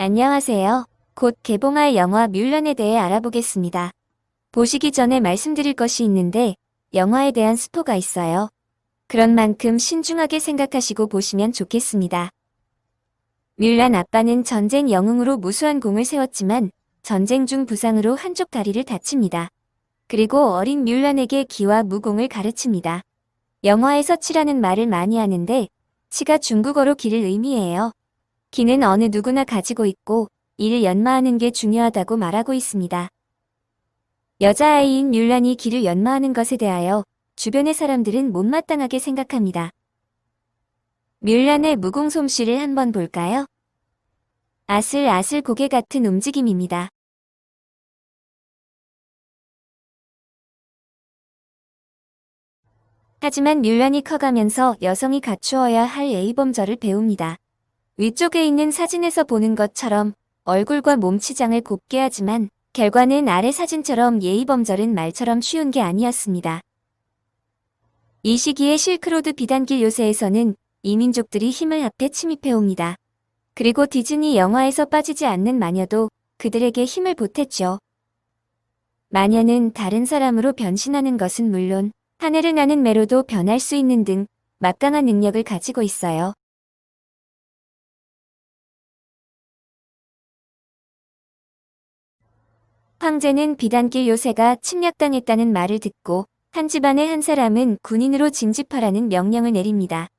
안녕하세요. 곧 개봉할 영화 뮬란에 대해 알아보겠습니다. 보시기 전에 말씀드릴 것이 있는데 영화에 대한 스포가 있어요. 그런 만큼 신중하게 생각하시고 보시면 좋겠습니다. 뮬란 아빠는 전쟁 영웅으로 무수한 공을 세웠지만 전쟁 중 부상으로 한쪽 다리를 다칩니다. 그리고 어린 뮬란에게 기와 무공을 가르칩니다. 영화에서 치라는 말을 많이 하는데 치가 중국어로 기를 의미해요. 기는 어느 누구나 가지고 있고 이를 연마하는 게 중요하다고 말하고 있습니다. 여자아이인 뮬란이 기를 연마하는 것에 대하여 주변의 사람들은 못마땅하게 생각합니다. 뮬란의 무공 솜씨를 한번 볼까요? 아슬아슬 고개 같은 움직임입니다. 하지만 뮬란이 커가면서 여성이 갖추어야 할 예의범절을 배웁니다. 위쪽에 있는 사진에서 보는 것처럼 얼굴과 몸치장을 곱게 하지만 결과는 아래 사진처럼 예의범절은 말처럼 쉬운 게 아니었습니다. 이 시기에 실크로드 비단길 요새에서는 이민족들이 힘을 합해 침입해옵니다. 그리고 디즈니 영화에서 빠지지 않는 마녀도 그들에게 힘을 보탰죠. 마녀는 다른 사람으로 변신하는 것은 물론 하늘을 나는 매로도 변할 수 있는 등 막강한 능력을 가지고 있어요. 황제는 비단길 요새가 침략당했다는 말을 듣고 한 집안의 한 사람은 군인으로 징집하라는 명령을 내립니다.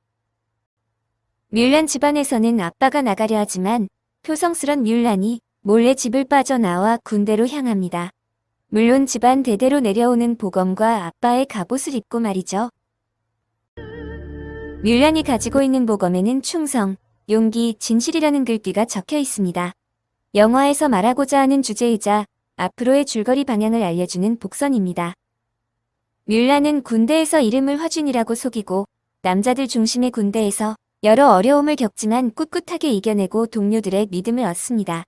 뮬란 집안에서는 아빠가 나가려 하지만 표성스런 뮬란이 몰래 집을 빠져나와 군대로 향합니다. 물론 집안 대대로 내려오는 보검과 아빠의 갑옷을 입고 말이죠. 뮬란이 가지고 있는 보검에는 충성, 용기, 진실이라는 글귀가 적혀 있습니다. 영화에서 말하고자 하는 주제이자 앞으로의 줄거리 방향을 알려주는 복선입니다. 뮬란은 군대에서 이름을 화준이라고 속이고 남자들 중심의 군대에서 여러 어려움을 겪지만 꿋꿋하게 이겨내고 동료들의 믿음을 얻습니다.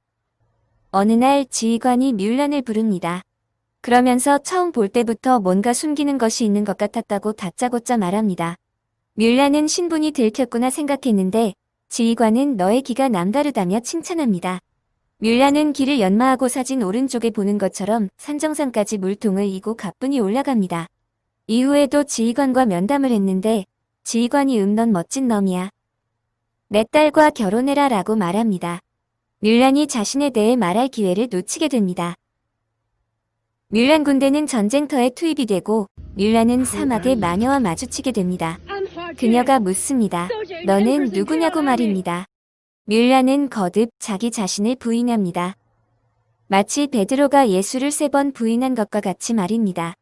어느 날 지휘관이 뮬란을 부릅니다. 그러면서 처음 볼 때부터 뭔가 숨기는 것이 있는 것 같았다고 다짜고짜 말합니다. 뮬란은 신분이 들켰구나 생각했는데 지휘관은 너의 기가 남다르다며 칭찬합니다. 뮬란은 길을 연마하고 사진 오른쪽에 보는 것처럼 산정상까지 물통을 이고 가뿐히 올라갑니다. 이후에도 지휘관과 면담을 했는데 지휘관이 넌 멋진 놈이야. 내 딸과 결혼해라 라고 말합니다. 뮬란이 자신에 대해 말할 기회를 놓치게 됩니다. 뮬란 군대는 전쟁터에 투입이 되고 뮬란은 사막의 마녀와 마주치게 됩니다. 그녀가 묻습니다. 너는 누구냐고 말입니다. 뮬란은 거듭 자기 자신을 부인합니다. 마치 베드로가 예수를 3번 부인한 것과 같이 말입니다.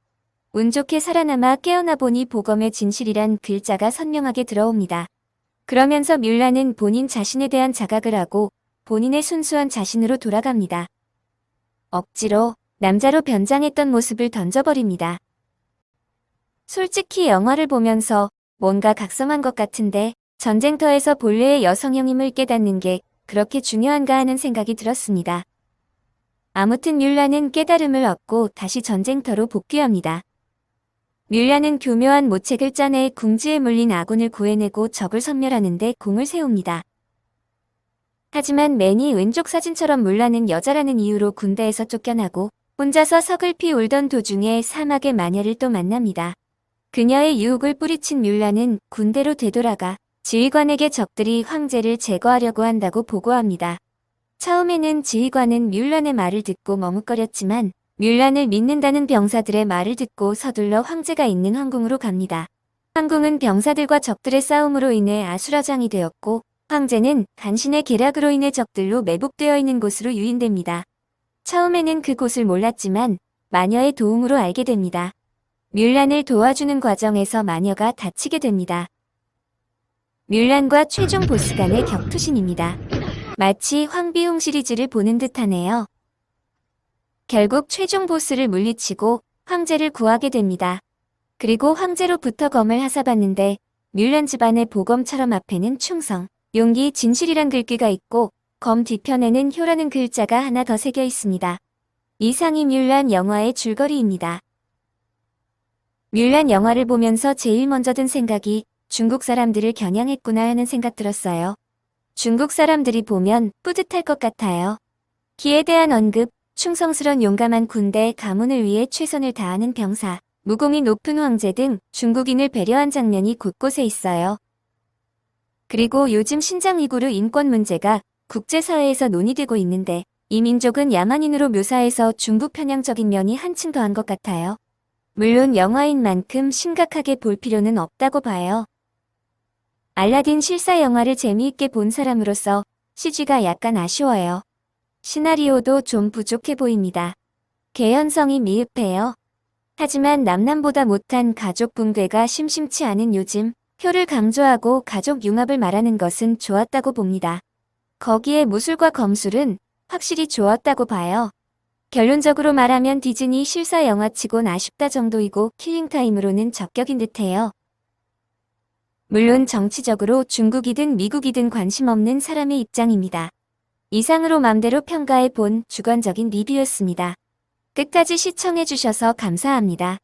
운 좋게 살아남아 깨어나 보니 보검의 진실이란 글자가 선명하게 들어옵니다. 그러면서 뮬란은 본인 자신에 대한 자각을 하고 본인의 순수한 자신으로 돌아갑니다. 억지로 남자로 변장했던 모습을 던져버립니다. 솔직히 영화를 보면서 뭔가 각성한 것 같은데 전쟁터에서 본래의 여성형임을 깨닫는 게 그렇게 중요한가 하는 생각이 들었습니다. 아무튼 뮬란은 깨달음을 얻고 다시 전쟁터로 복귀합니다. 뮬란은 교묘한 모책을 짜내 궁지에 물린 아군을 구해내고 적을 섬멸하는 데 공을 세웁니다. 하지만 맨이 왼쪽 사진처럼 뮬란은 여자라는 이유로 군대에서 쫓겨나고 혼자서 서글피 울던 도중에 사막의 마녀를 또 만납니다. 그녀의 유혹을 뿌리친 뮬란은 군대로 되돌아가 지휘관에게 적들이 황제를 제거하려고 한다고 보고합니다. 처음에는 지휘관은 뮬란의 말을 듣고 머뭇거렸지만 뮬란을 믿는다는 병사들의 말을 듣고 서둘러 황제가 있는 황궁으로 갑니다. 황궁은 병사들과 적들의 싸움으로 인해 아수라장이 되었고 황제는 간신의 계략으로 인해 적들로 매복되어 있는 곳으로 유인됩니다. 처음에는 그곳을 몰랐지만 마녀의 도움으로 알게 됩니다. 뮬란을 도와주는 과정에서 마녀가 다치게 됩니다. 뮬란과 최종 보스 간의 격투신입니다. 마치 황비홍 시리즈를 보는 듯하네요. 결국 최종 보스를 물리치고 황제를 구하게 됩니다. 그리고 황제로부터 검을 하사받는데 뮬란 집안의 보검처럼 앞에는 충성, 용기, 진실이란 글귀가 있고 검 뒤편에는 효라는 글자가 하나 더 새겨 있습니다. 이상이 뮬란 영화의 줄거리입니다. 뮬란 영화를 보면서 제일 먼저 든 생각이 중국 사람들을 겨냥했구나 하는 생각 들었어요. 중국 사람들이 보면 뿌듯할 것 같아요. 기에 대한 언급, 충성스런 용감한 군대 가문을 위해 최선을 다하는 병사, 무공이 높은 황제 등 중국인을 배려한 장면이 곳곳에 있어요. 그리고 요즘 신장 위구르 인권 문제가 국제사회에서 논의되고 있는데 이 민족은 야만인으로 묘사해서 중국 편향적인 면이 한층 더한 것 같아요. 물론 영화인 만큼 심각하게 볼 필요는 없다고 봐요. 알라딘 실사 영화를 재미있게 본 사람으로서 CG가 약간 아쉬워요. 시나리오도 좀 부족해 보입니다. 개연성이 미흡해요. 하지만 남남보다 못한 가족 붕괴가 심심치 않은 요즘, 효를 강조하고 가족 융합을 말하는 것은 좋았다고 봅니다. 거기에 무술과 검술은 확실히 좋았다고 봐요. 결론적으로 말하면 디즈니 실사 영화치곤 아쉽다 정도이고 킬링타임으로는 적격인 듯해요. 물론 정치적으로 중국이든 미국이든 관심 없는 사람의 입장입니다. 이상으로 맘대로 평가해 본 주관적인 리뷰였습니다. 끝까지 시청해주셔서 감사합니다.